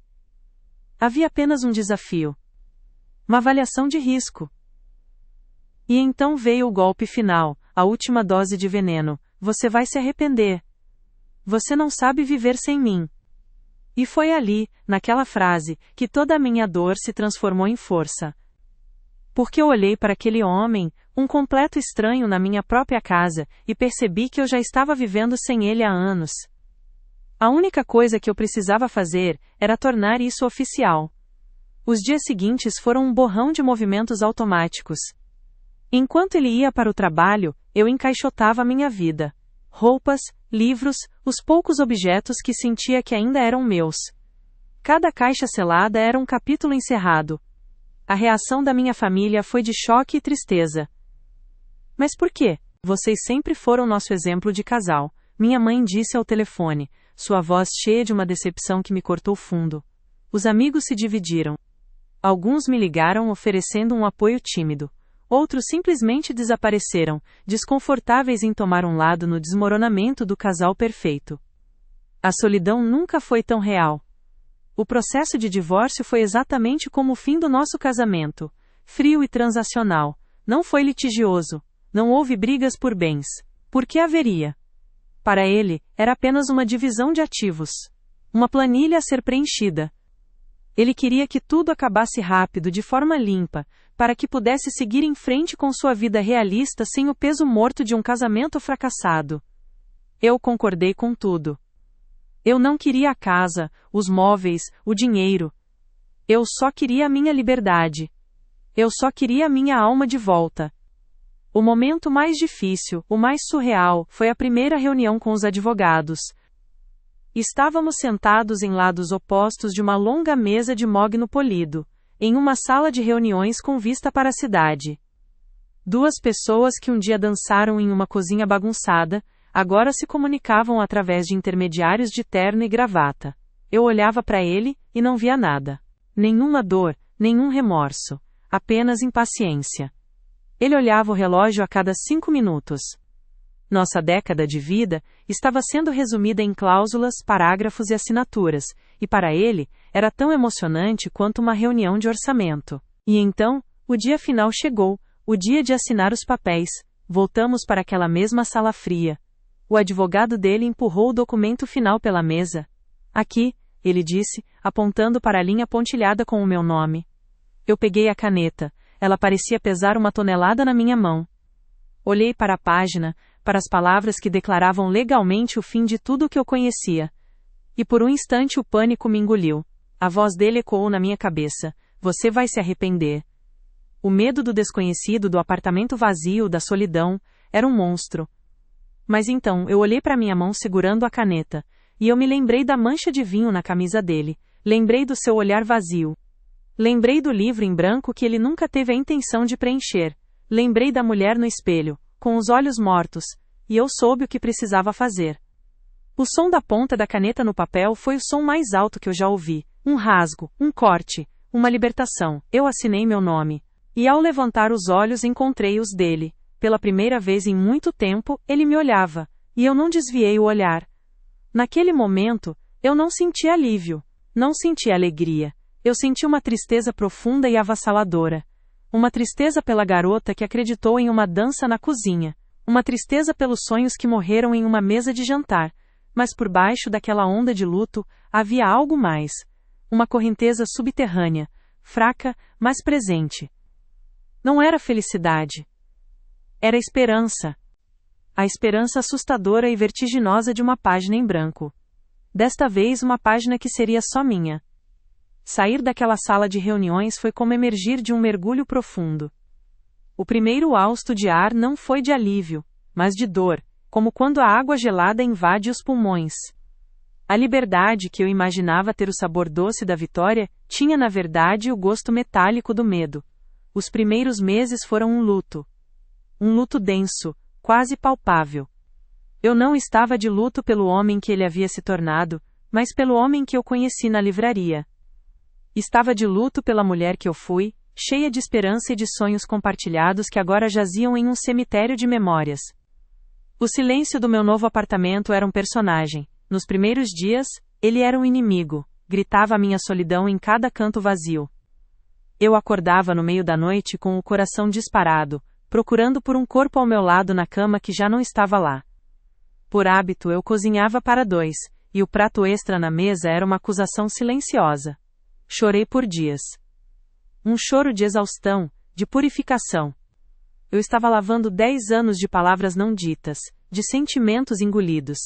Havia apenas um desafio. Uma avaliação de risco. E então veio o golpe final, a última dose de veneno. Você vai se arrepender. Você não sabe viver sem mim. E foi ali, naquela frase, que toda a minha dor se transformou em força. Porque eu olhei para aquele homem, um completo estranho na minha própria casa, e percebi que eu já estava vivendo sem ele há anos. A única coisa que eu precisava fazer era tornar isso oficial. Os dias seguintes foram um borrão de movimentos automáticos. Enquanto ele ia para o trabalho, eu encaixotava minha vida. Roupas, livros, os poucos objetos que sentia que ainda eram meus. Cada caixa selada era um capítulo encerrado. A reação da minha família foi de choque e tristeza. Mas por quê? Vocês sempre foram nosso exemplo de casal, minha mãe disse ao telefone, sua voz cheia de uma decepção que me cortou fundo. Os amigos se dividiram. Alguns me ligaram oferecendo um apoio tímido. Outros simplesmente desapareceram, desconfortáveis em tomar um lado no desmoronamento do casal perfeito. A solidão nunca foi tão real. O processo de divórcio foi exatamente como o fim do nosso casamento, frio e transacional. Não foi litigioso. Não houve brigas por bens. Por que haveria? Para ele, era apenas uma divisão de ativos. Uma planilha a ser preenchida. Ele queria que tudo acabasse rápido, de forma limpa, para que pudesse seguir em frente com sua vida realista sem o peso morto de um casamento fracassado. Eu concordei com tudo. Eu não queria a casa, os móveis, o dinheiro. Eu só queria a minha liberdade. Eu só queria a minha alma de volta. O momento mais difícil, o mais surreal, foi a primeira reunião com os advogados. Estávamos sentados em lados opostos de uma longa mesa de mogno polido, em uma sala de reuniões com vista para a cidade. 2 pessoas que um dia dançaram em uma cozinha bagunçada, agora se comunicavam através de intermediários de terno e gravata. Eu olhava para ele, e não via nada. Nenhuma dor, nenhum remorso. Apenas impaciência. Ele olhava o relógio a cada 5 minutos. Nossa década de vida estava sendo resumida em cláusulas, parágrafos e assinaturas, e para ele, era tão emocionante quanto uma reunião de orçamento. E então, o dia final chegou, o dia de assinar os papéis. Voltamos para aquela mesma sala fria. O advogado dele empurrou o documento final pela mesa. Aqui, ele disse, apontando para a linha pontilhada com o meu nome. Eu peguei a caneta. Ela parecia pesar 1 tonelada na minha mão. Olhei para a página, para as palavras que declaravam legalmente o fim de tudo o que eu conhecia. E por um instante o pânico me engoliu. A voz dele ecoou na minha cabeça. Você vai se arrepender. O medo do desconhecido, do apartamento vazio, da solidão, era um monstro. Mas então, eu olhei para minha mão segurando a caneta, e eu me lembrei da mancha de vinho na camisa dele, lembrei do seu olhar vazio. Lembrei do livro em branco que ele nunca teve a intenção de preencher. Lembrei da mulher no espelho, com os olhos mortos, e eu soube o que precisava fazer. O som da ponta da caneta no papel foi o som mais alto que eu já ouvi. Um rasgo, um corte, uma libertação. Eu assinei meu nome. E ao levantar os olhos encontrei os dele. Pela primeira vez em muito tempo, ele me olhava, e eu não desviei o olhar. Naquele momento, eu não senti alívio, não senti alegria. Eu senti uma tristeza profunda e avassaladora. Uma tristeza pela garota que acreditou em uma dança na cozinha. Uma tristeza pelos sonhos que morreram em uma mesa de jantar. Mas por baixo daquela onda de luto, havia algo mais. Uma correnteza subterrânea, fraca, mas presente. Não era felicidade. Era esperança. A esperança assustadora e vertiginosa de uma página em branco. Desta vez uma página que seria só minha. Sair daquela sala de reuniões foi como emergir de um mergulho profundo. O primeiro hausto de ar não foi de alívio, mas de dor, como quando a água gelada invade os pulmões. A liberdade que eu imaginava ter o sabor doce da vitória, tinha na verdade o gosto metálico do medo. Os primeiros meses foram um luto. Um luto denso, quase palpável. Eu não estava de luto pelo homem que ele havia se tornado, mas pelo homem que eu conheci na livraria. Estava de luto pela mulher que eu fui, cheia de esperança e de sonhos compartilhados que agora jaziam em um cemitério de memórias. O silêncio do meu novo apartamento era um personagem. Nos primeiros dias, ele era um inimigo, gritava a minha solidão em cada canto vazio. Eu acordava no meio da noite com o coração disparado, procurando por um corpo ao meu lado na cama que já não estava lá. Por hábito eu cozinhava para 2, e o prato extra na mesa era uma acusação silenciosa. Chorei por dias. Um choro de exaustão, de purificação. Eu estava lavando 10 anos de palavras não ditas, de sentimentos engolidos.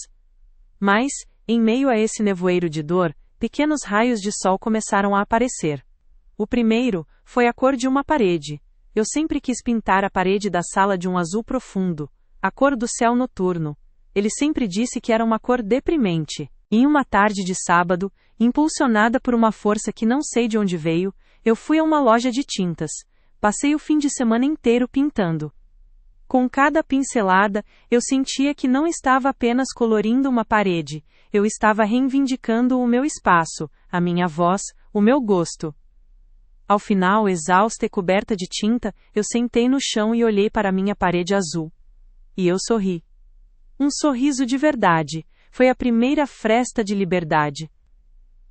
Mas, em meio a esse nevoeiro de dor, pequenos raios de sol começaram a aparecer. O primeiro foi a cor de uma parede. Eu sempre quis pintar a parede da sala de um azul profundo, a cor do céu noturno. Ele sempre disse que era uma cor deprimente. Em uma tarde de sábado, impulsionada por uma força que não sei de onde veio, eu fui a uma loja de tintas. Passei o fim de semana inteiro pintando. Com cada pincelada, eu sentia que não estava apenas colorindo uma parede, eu estava reivindicando o meu espaço, a minha voz, o meu gosto. Ao final, exausta e coberta de tinta, eu sentei no chão e olhei para a minha parede azul. E eu sorri. Um sorriso de verdade. Foi a primeira fresta de liberdade.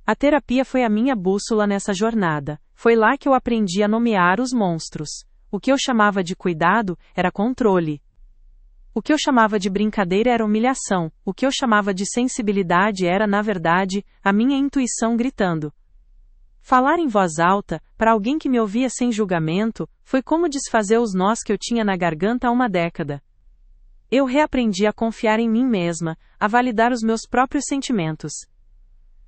A terapia foi a minha bússola nessa jornada. Foi lá que eu aprendi a nomear os monstros. O que eu chamava de cuidado era controle. O que eu chamava de brincadeira era humilhação. O que eu chamava de sensibilidade era, na verdade, a minha intuição gritando. Falar em voz alta, para alguém que me ouvia sem julgamento, foi como desfazer os nós que eu tinha na garganta há uma década. Eu reaprendi a confiar em mim mesma, a validar os meus próprios sentimentos.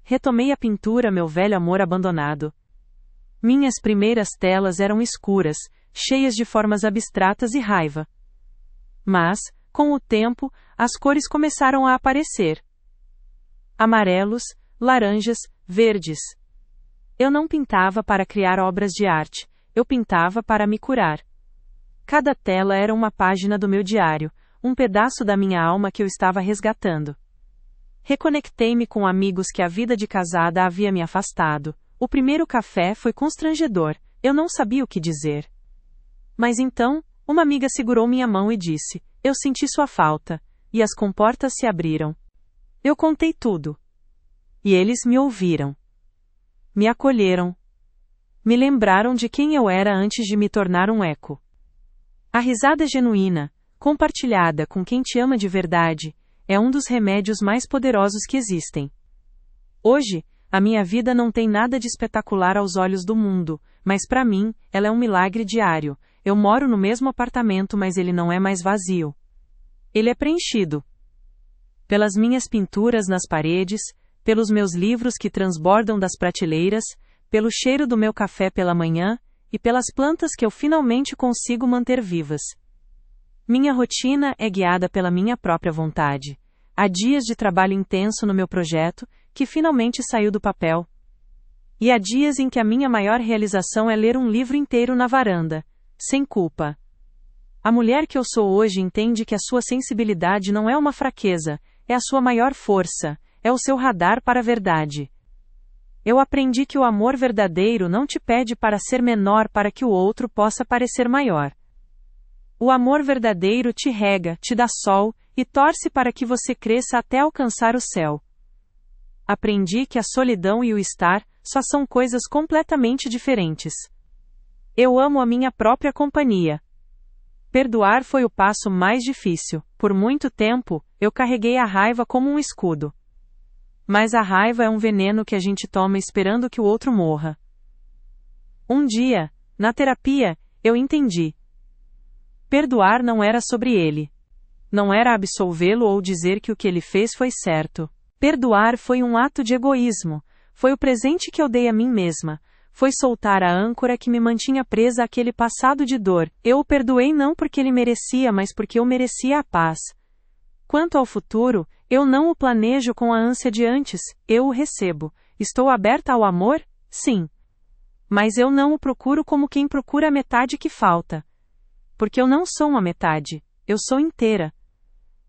Retomei a pintura, meu velho amor abandonado. Minhas primeiras telas eram escuras, cheias de formas abstratas e raiva. Mas, com o tempo, as cores começaram a aparecer. Amarelos, laranjas, verdes. Eu não pintava para criar obras de arte, eu pintava para me curar. Cada tela era uma página do meu diário, um pedaço da minha alma que eu estava resgatando. Reconectei-me com amigos que a vida de casada havia me afastado. O primeiro café foi constrangedor, eu não sabia o que dizer. Mas então, uma amiga segurou minha mão e disse, eu senti sua falta, e as comportas se abriram. Eu contei tudo. E eles me ouviram. Me acolheram. Me lembraram de quem eu era antes de me tornar um eco. A risada genuína, compartilhada com quem te ama de verdade, é um dos remédios mais poderosos que existem. Hoje, A minha vida não tem nada de espetacular aos olhos do mundo, mas para mim, ela é um milagre diário. Eu moro no mesmo apartamento, mas ele não é mais vazio. Ele é preenchido pelas minhas pinturas nas paredes, pelos meus livros que transbordam das prateleiras, pelo cheiro do meu café pela manhã, e pelas plantas que eu finalmente consigo manter vivas. Minha rotina é guiada pela minha própria vontade. Há dias de trabalho intenso no meu projeto, que finalmente saiu do papel. E há dias em que a minha maior realização é ler um livro inteiro na varanda, sem culpa. A mulher que eu sou hoje entende que a sua sensibilidade não é uma fraqueza, é a sua maior força, é o seu radar para a verdade. Eu aprendi que o amor verdadeiro não te pede para ser menor para que o outro possa parecer maior. O amor verdadeiro te rega, te dá sol, e torce para que você cresça até alcançar o céu. Aprendi que a solidão e o estar só são coisas completamente diferentes. Eu amo a minha própria companhia. Perdoar foi o passo mais difícil. Por muito tempo, eu carreguei a raiva como um escudo. Mas a raiva é um veneno que a gente toma esperando que o outro morra. Um dia, na terapia, eu entendi. Perdoar não era sobre ele. Não era absolvê-lo ou dizer que o que ele fez foi certo. Perdoar foi um ato de egoísmo. Foi o presente que eu dei a mim mesma. Foi soltar a âncora que me mantinha presa àquele passado de dor. Eu o perdoei não porque ele merecia, mas porque eu merecia a paz. Quanto ao futuro, eu não o planejo com a ânsia de antes, eu o recebo. Estou aberta ao amor? Sim. Mas eu não o procuro como quem procura a metade que falta. Porque eu não sou uma metade, eu sou inteira.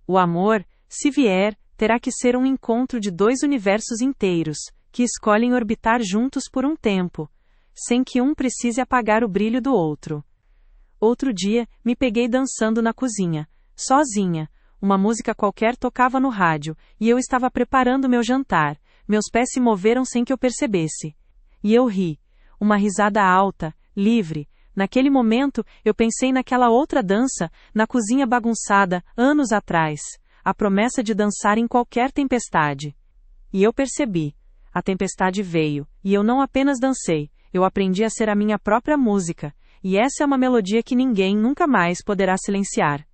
O amor, se vier, terá que ser um encontro de dois universos inteiros, que escolhem orbitar juntos por um tempo, sem que um precise apagar o brilho do outro. Outro dia, me peguei dançando na cozinha, sozinha. Uma música qualquer tocava no rádio, e eu estava preparando meu jantar. Meus pés se moveram sem que eu percebesse. E eu ri. Uma risada alta, livre. Naquele momento, eu pensei naquela outra dança, na cozinha bagunçada, anos atrás. A promessa de dançar em qualquer tempestade. E eu percebi. A tempestade veio, e eu não apenas dancei, eu aprendi a ser a minha própria música. E essa é uma melodia que ninguém nunca mais poderá silenciar.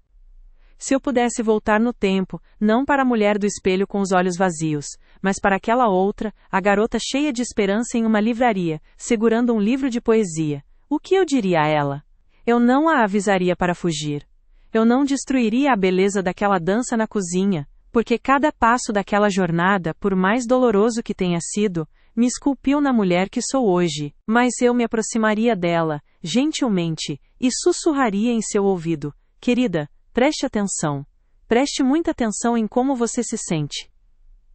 Se eu pudesse voltar no tempo, não para a mulher do espelho com os olhos vazios, mas para aquela outra, a garota cheia de esperança em uma livraria, segurando um livro de poesia, o que eu diria a ela? Eu não a avisaria para fugir. Eu não destruiria a beleza daquela dança na cozinha, porque cada passo daquela jornada, por mais doloroso que tenha sido, me esculpiu na mulher que sou hoje, mas eu me aproximaria dela, gentilmente, e sussurraria em seu ouvido: querida, preste atenção. Preste muita atenção em como você se sente.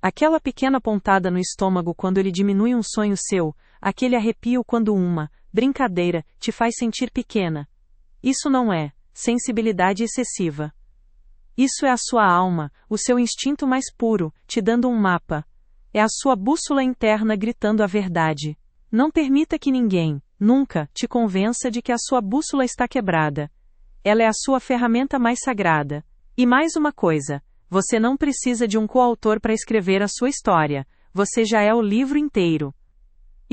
Aquela pequena pontada no estômago quando ele diminui um sonho seu, aquele arrepio quando uma brincadeira te faz sentir pequena. Isso não é sensibilidade excessiva. Isso é a sua alma, o seu instinto mais puro, te dando um mapa. É a sua bússola interna gritando a verdade. Não permita que ninguém, nunca, te convença de que a sua bússola está quebrada. Ela é a sua ferramenta mais sagrada. E mais uma coisa, você não precisa de um coautor para escrever a sua história, você já é o livro inteiro.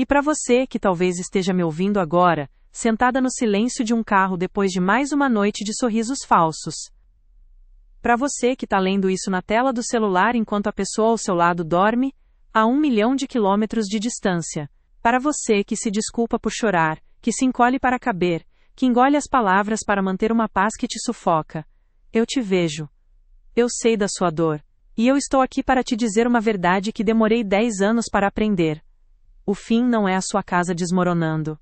E para você que talvez esteja me ouvindo agora, sentada no silêncio de um carro depois de mais uma noite de sorrisos falsos. Para você que está lendo isso na tela do celular enquanto a pessoa ao seu lado dorme, a 1 milhão de quilômetros de distância. Para você que se desculpa por chorar, que se encolhe para caber, que engole as palavras para manter uma paz que te sufoca. Eu te vejo. Eu sei da sua dor. E eu estou aqui para te dizer uma verdade que demorei 10 anos para aprender. O fim não é a sua casa desmoronando.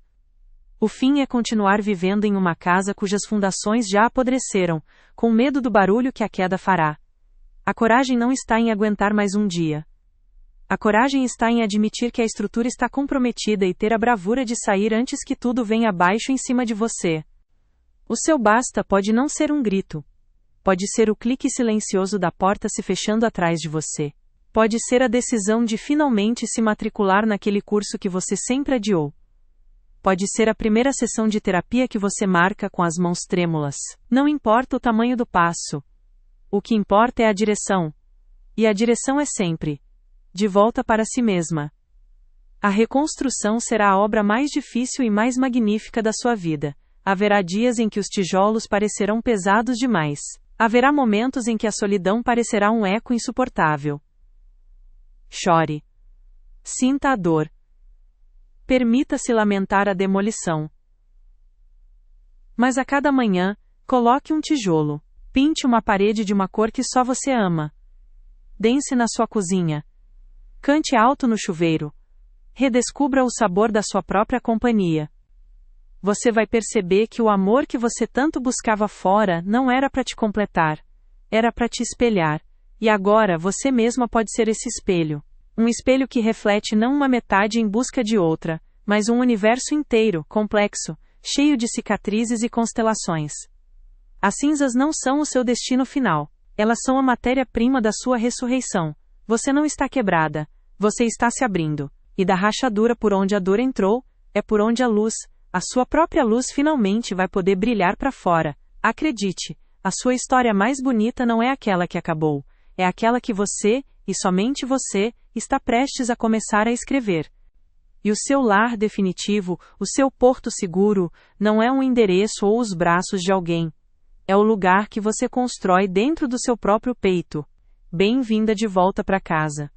O fim é continuar vivendo em uma casa cujas fundações já apodreceram, com medo do barulho que a queda fará. A coragem não está em aguentar mais um dia. A coragem está em admitir que a estrutura está comprometida e ter a bravura de sair antes que tudo venha abaixo em cima de você. O seu basta pode não ser um grito. Pode ser o clique silencioso da porta se fechando atrás de você. Pode ser a decisão de finalmente se matricular naquele curso que você sempre adiou. Pode ser a primeira sessão de terapia que você marca com as mãos trêmulas. Não importa o tamanho do passo. O que importa é a direção. E a direção é sempre de volta para si mesma. A reconstrução será a obra mais difícil e mais magnífica da sua vida. Haverá dias em que os tijolos parecerão pesados demais. Haverá momentos em que a solidão parecerá um eco insuportável. Chore. Sinta a dor. Permita-se lamentar a demolição. Mas a cada manhã, coloque um tijolo. Pinte uma parede de uma cor que só você ama. Dance na sua cozinha. Cante alto no chuveiro. Redescubra o sabor da sua própria companhia. Você vai perceber que o amor que você tanto buscava fora não era para te completar, era para te espelhar. E agora você mesma pode ser esse espelho. Um espelho que reflete não uma metade em busca de outra, mas um universo inteiro, complexo, cheio de cicatrizes e constelações. As cinzas não são o seu destino final. Elas são a matéria-prima da sua ressurreição. Você não está quebrada. Você está se abrindo. E da rachadura por onde a dor entrou, é por onde a luz, a sua própria luz finalmente vai poder brilhar para fora. Acredite, a sua história mais bonita não é aquela que acabou. É aquela que você, e somente você, está prestes a começar a escrever. E o seu lar definitivo, o seu porto seguro, não é um endereço ou os braços de alguém. É o lugar que você constrói dentro do seu próprio peito. Bem-vinda de volta para casa.